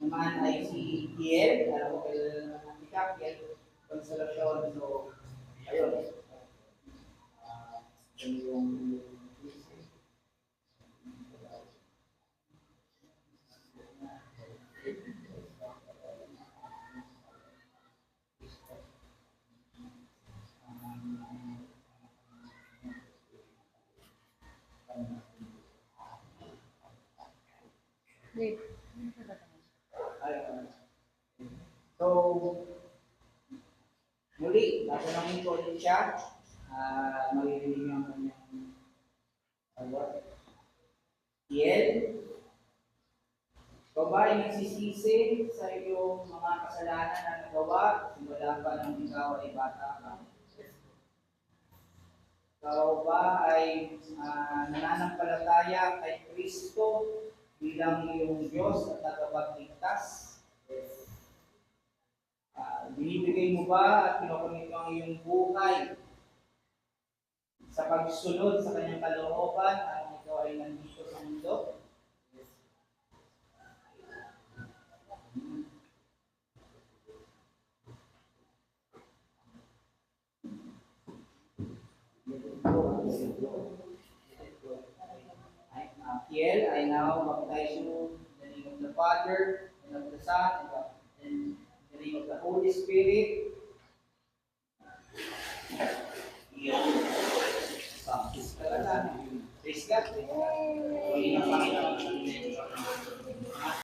naman ay si Kiel, alam ko kailan naman si Kiel, Consolation. So, ayun. Yun yung Wait. ayun. So, muli, tatanungin ko ulit siya. Maririnig niyo ang kanyang sagot. Kiel, ikaw ba ay nagsisisi sa iyong mga kasalanan na nagawa simula pa nang ikaw ay bata ka? Ikaw ba ay nananampalataya kay Kristo bilang iyong Diyos at tagapagligtas? Binibigay mo ba at kinukumit mo ang iyong buhay sa pagsunod sa kanyang kalooban at ikaw ay nandito sa mundo? Kiel, I now baptize you in the name of the Father, and of the Son, and